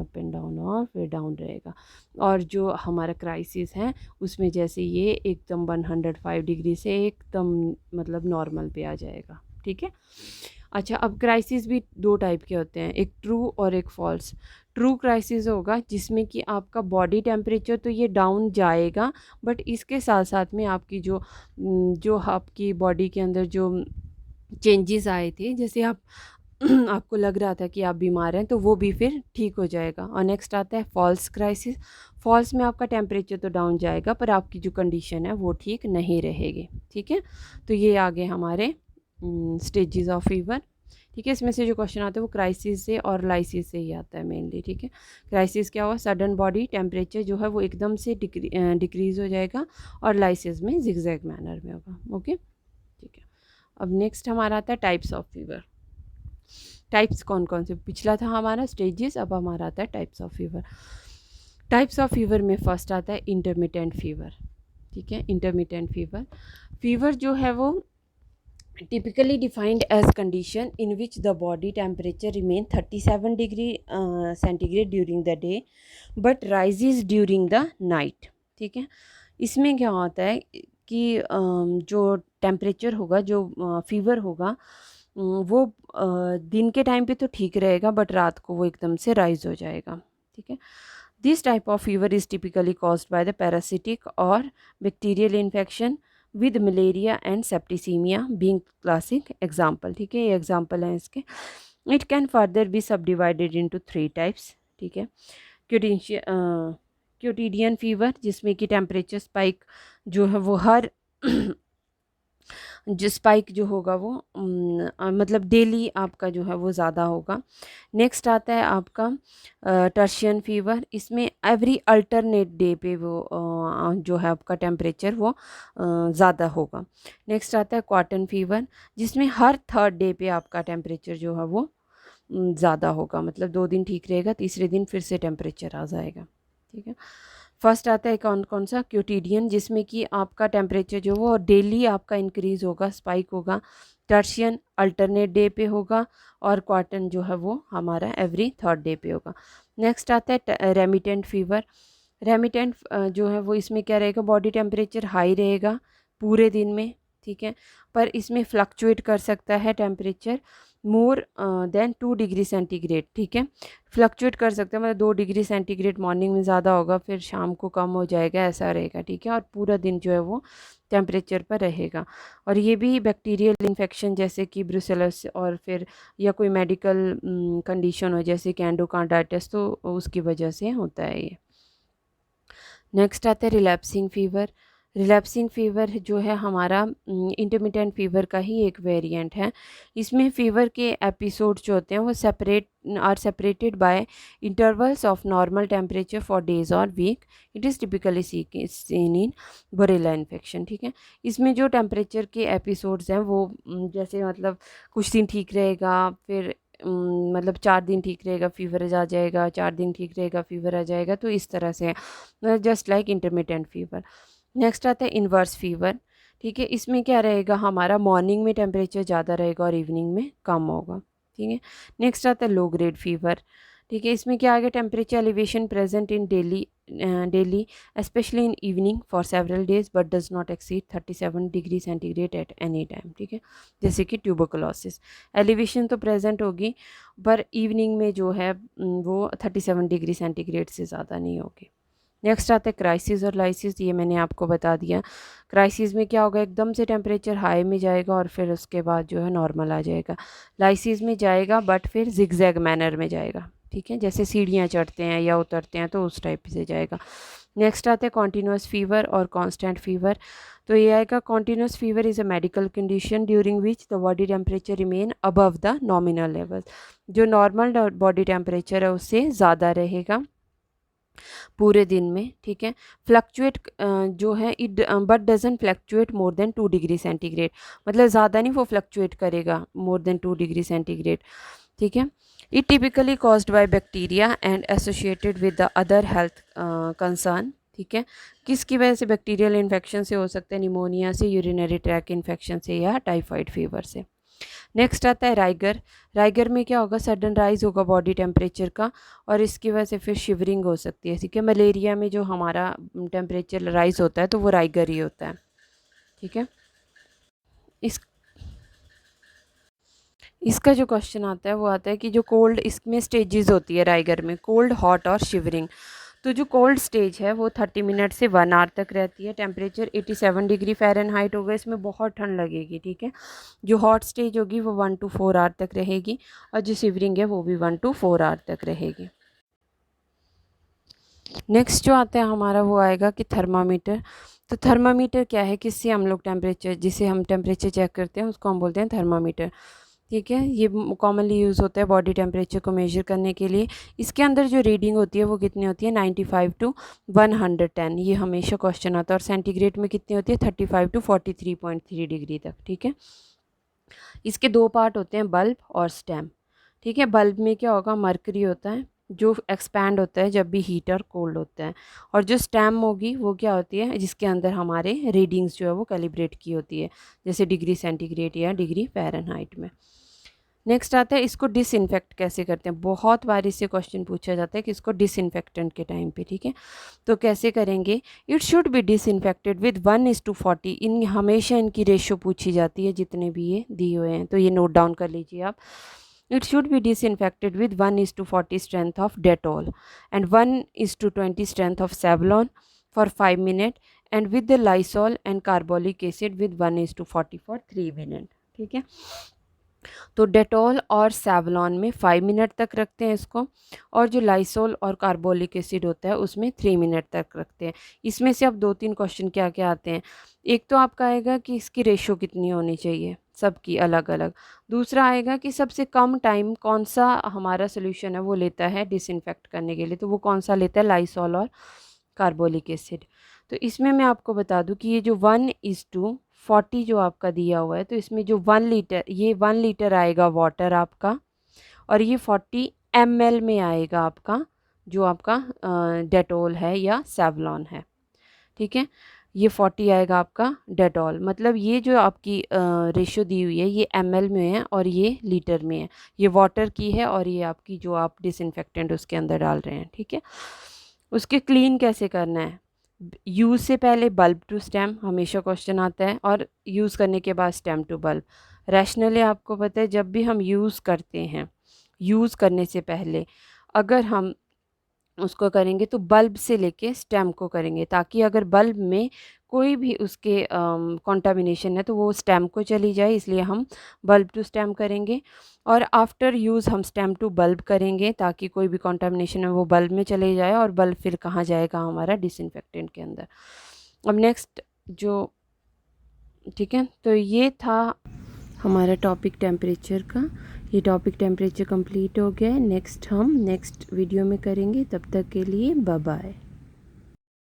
और फिर डाउन रहेगा। और जो हमारा क्राइसिस है उसमें जैसे ये एकदम 105 डिग्री से एकदम मतलब नॉर्मल पे आ जाएगा, ठीक है। अच्छा, अब क्राइसिस भी दो टाइप के होते हैं, एक ट्रू और एक फॉल्स। ट्रू क्राइसिस होगा जिसमें कि आपका बॉडी टेम्परेचर तो ये डाउन जाएगा, बट इसके साथ साथ में आपकी जो आपकी बॉडी के अंदर जो चेंजेस आए थे, जैसे आप आपको लग रहा था कि आप बीमार हैं, तो वो भी फिर ठीक हो जाएगा। और नेक्स्ट आता है फॉल्स क्राइसिस। फॉल्स में आपका टेम्परेचर तो डाउन जाएगा पर आपकी जो कंडीशन है वो ठीक नहीं रहेगी, ठीक है। तो ये आगे हमारे स्टेजेस ऑफ फीवर, ठीक है। इसमें से जो क्वेश्चन आता है वो क्राइसिस से और लाइसिस से ही आता है मेनली, ठीक है। क्राइसिस क्या हुआ, सडन बॉडी टेम्परेचर जो है वो एकदम से डिक्रीज़ हो जाएगा, और लाइसिस में जिगजैग मैनर में होगा, ओके, ठीक है। अब नेक्स्ट हमारा आता है टाइप्स ऑफ फीवर। टाइप्स कौन कौन से, पिछला था हमारा स्टेजेस, अब हमारा आता है types of fever. Types of fever में फर्स्ट आता है इंटरमिटेंट फीवर, ठीक है। इंटरमिटेंट फीवर, फीवर जो है वो typically defined as condition in which the body temperature remain 37 degree centigrade during the day but rises during the night, ठीक है। इसमें क्या होता है कि जो टेम्परेचर होगा, जो फीवर होगा, वो दिन के टाइम पे तो ठीक रहेगा बट रात को वो एकदम से राइज हो जाएगा, ठीक है। This type of fever is typically caused by the parasitic और bacterial infection with malaria and septicaemia being classic example, ठीक है, ये एग्जाम्पल हैं इसके। It can further be subdivided into 3 types, ठीक है। क्योटिडियन फीवर, जिसमें कि टेम्परेचर स्पाइक जो है वो हर जो स्पाइक जो होगा वो मतलब डेली आपका जो है वो ज़्यादा होगा। नेक्स्ट आता है आपका टर्शियन फीवर, इसमें एवरी अल्टरनेट डे पे वो जो है आपका टेम्परेचर वो ज़्यादा होगा। नेक्स्ट आता है क्वार्टन फीवर, जिसमें हर थर्ड डे पे आपका टेम्परेचर जो है वो ज़्यादा होगा, मतलब 2 दिन ठीक रहेगा, तीसरे दिन फिर से टेम्परेचर आ जाएगा, ठीक है। फर्स्ट आता है कौन कौन सा, क्योटिडियन, जिसमें कि आपका टेम्परेचर जो वो डेली आपका इंक्रीज़ होगा, स्पाइक होगा। टर्शियन अल्टरनेट डे पे होगा, और क्वार्टन जो है वो हमारा एवरी थर्ड डे पे होगा। नेक्स्ट आता है रेमिटेंट फीवर। रेमिटेंट जो है वो इसमें क्या रहेगा, बॉडी टेम्परेचर हाई रहेगा पूरे दिन में, ठीक है, पर इसमें फ्लक्चुएट कर सकता है temperature more than 2 degree centigrade, ठीक है। फ्लक्चुएट कर सकते हैं, मतलब 2 डिग्री सेंटीग्रेड मॉर्निंग में ज़्यादा होगा, फिर शाम को कम हो जाएगा, ऐसा रहेगा, ठीक है, और पूरा दिन जो है वो टेम्परेचर पर रहेगा। और ये भी बैक्टीरियल इन्फेक्शन जैसे कि ब्रुसेलोसिस, और फिर या कोई मेडिकल कंडीशन हो जैसे कि एंडोकार्डाइटिस, तो उसकी वजह से होता है ये। नेक्स्ट आता है रिलैप्सिंग फ़ीवर। रिलैप्सिंग फ़ीवर जो है हमारा इंटरमिटेंट फ़ीवर का ही एक वेरिएंट है। इसमें फ़ीवर के एपिसोड जो होते हैं वो separated by intervals of normal temperature for days और week. It is typically seen in borrelia infection, ठीक है। इसमें जो टेम्परेचर के एपिसोड्स हैं वो जैसे मतलब कुछ दिन ठीक रहेगा, फिर मतलब 4 दिन ठीक रहेगा, फीवर आ जाएगा, 4 दिन ठीक रहेगा, फीवर आ जाएगा, तो इस तरह से just like intermittent fever. Next आता है इन्वर्स फीवर, ठीक है। इसमें क्या रहेगा, हमारा मॉर्निंग में टेम्परेचर ज़्यादा रहेगा और इवनिंग में कम होगा, ठीक है। नेक्स्ट आता है लो ग्रेड फीवर, ठीक है। इसमें क्या आ गया, temperature elevation present in daily specially in evening for several days but does not exceed 37 degree centigrade at any time, ठीक है। जैसे कि ट्यूबरकुलोसिस, एलिवेशन तो प्रेजेंट होगी, पर इवनिंग में जो है वो 37 डिग्री सेंटीग्रेड से ज़्यादा नहीं होगी। नेक्स्ट आता है क्राइसिस और लाइसिस, ये मैंने आपको बता दिया। क्राइसिस में क्या होगा, एकदम से टेम्परेचर हाई में जाएगा और फिर उसके बाद जो है नॉर्मल आ जाएगा। लाइसिस में जाएगा बट फिर जिगजैग मैनर में जाएगा, ठीक है, जैसे सीढ़ियाँ चढ़ते हैं या उतरते हैं तो उस टाइप से जाएगा। नेक्स्ट आता है कॉन्टीन्यूस फीवर और कॉन्स्टेंट फीवर। तो ये आएगा, continuous fever is a medical condition during which the body temperature remain above the nominal level. जो नॉर्मल बॉडी टेम्परेचर है उससे ज़्यादा रहेगा पूरे दिन में, ठीक है। फ्लक्चुएट जो है it but doesn't fluctuate more than 2 degree centigrade, मतलब ज़्यादा नहीं वो फ्लक्चुएट करेगा मोर देन 2 डिग्री सेंटीग्रेड, ठीक है। It typically caused by bacteria and associated with the other health concern, ठीक है। किसकी वजह से, बैक्टीरियल इन्फेक्शन से हो सकता है, निमोनिया से, यूरिनरी ट्रैक इन्फेक्शन से, या टाइफाइड फीवर से। नेक्स्ट आता है राइगर। राइगर में क्या होगा, सडन राइज होगा बॉडी टेम्परेचर का और इसकी वजह से फिर शिवरिंग हो सकती है, ठीक है। मलेरिया में जो हमारा टेम्परेचर राइज होता है तो वो राइगर ही होता है, ठीक है। इस इसका जो क्वेश्चन आता है वो आता है कि जो कोल्ड, इसमें स्टेजेस होती है राइगर में, कोल्ड, हॉट और शिवरिंग। तो जो कोल्ड स्टेज है वो 30 मिनट से 1 आवर तक रहती है, टेम्परेचर 87 डिग्री फ़ारेनहाइट होगा, इसमें बहुत ठंड लगेगी, ठीक है। जो हॉट स्टेज होगी वो 1 to 4 आवर तक रहेगी, और जो शिवरिंग है वो भी 1 to 4 आवर तक रहेगी। नेक्स्ट जो आता है हमारा वो आएगा कि थर्मामीटर। तो थर्मामीटर क्या है, किससे हम लोग टेम्परेचर, जिसे हम टेम्परेचर चेक करते हैं उसको हम बोलते हैं थर्मामीटर, ठीक है। ये कॉमनली यूज़ होता है बॉडी टेम्परेचर को मेजर करने के लिए। इसके अंदर जो रीडिंग होती है वो कितनी होती है, 95 to 110, ये हमेशा क्वेश्चन आता है। और सेंटीग्रेड में कितनी होती है, 35 to 43.3 डिग्री तक, ठीक है। इसके 2 पार्ट होते हैं, बल्ब और स्टेम, ठीक है। बल्ब में क्या होगा, मरकरी होता है जो एक्सपैंड होता है जब भी हीट और कोल्ड होता है, और जो स्टेम होगी वो क्या होती है, जिसके अंदर हमारे रीडिंग्स जो है वो कैलिब्रेट की होती है, जैसे डिग्री सेंटीग्रेड या डिग्री फ़ारेनहाइट में। नेक्स्ट आता है, इसको डिसइंफेक्ट कैसे करते हैं। बहुत बार इससे क्वेश्चन पूछा जाता है कि इसको डिसइंफेक्टेंट के टाइम पे, ठीक है, तो कैसे करेंगे। It should be disinfected with 1:40। इन हमेशा इनकी रेशो पूछी जाती है जितने भी ये दिए हुए हैं, तो ये नोट डाउन कर लीजिए आप। It should be disinfected with 1:40 strength of Dettol and 1:20 strength of Savlon for 5 minute, and with the Lysol and carbolic acid with 1:40 for 3 minute, ठीक है। तो डेटॉल और सेवलॉन में 5 मिनट तक रखते हैं इसको, और जो लाइसोल और कार्बोलिक एसिड होता है उसमें 3 मिनट तक रखते हैं। इसमें से अब 2-3 क्वेश्चन क्या क्या आते हैं। एक तो आपका आएगा कि इसकी रेशो कितनी होनी चाहिए, सबकी अलग अलग। दूसरा आएगा कि सबसे कम टाइम कौन सा हमारा सोल्यूशन है वो लेता है डिसइंफेक्ट करने के लिए, तो वो कौन सा लेता है, लाइसॉल और कार्बोलिक एसिड। तो इसमें मैं आपको बता दूं कि ये जो 1:40 जो आपका दिया हुआ है, तो इसमें जो 1 लीटर, ये 1 लीटर आएगा वाटर आपका, और ये 40 ml में आएगा आपका जो आपका डेटॉल है या सेवलॉन है, ठीक है। ये 40 आएगा आपका डेटॉल। मतलब ये जो आपकी रेशो दी हुई है ये ml में है और ये लीटर में है, ये वाटर की है और ये आपकी जो आप डिसइंफेक्टेंट उसके अंदर डाल रहे हैं, ठीक है। उसके क्लीन कैसे करना है, यूज़ से पहले बल्ब टू स्टेम हमेशा क्वेश्चन आता है, और यूज़ करने के बाद स्टेम टू बल्ब। रैशनली आपको पता है जब भी हम यूज़ करते हैं, यूज़ करने से पहले अगर हम उसको करेंगे तो बल्ब से लेके स्टेम को करेंगे, ताकि अगर बल्ब में कोई भी उसके कंटामिनेशन है तो वो स्टेम को चली जाए, इसलिए हम बल्ब टू स्टेम करेंगे। और आफ्टर यूज़ हम स्टेम टू बल्ब करेंगे, ताकि कोई भी कंटामिनेशन है वो बल्ब में चले जाए, और बल्ब फिर कहाँ जाएगा, हमारा डिसइंफेक्टेंट के अंदर। अब नेक्स्ट जो, ठीक है, तो ये था हमारा टॉपिक टेम्परेचर का। ये टॉपिक टेम्परेचर कंप्लीट हो गया है। नेक्स्ट हम नेक्स्ट वीडियो में करेंगे। तब तक के लिए बाय बाय।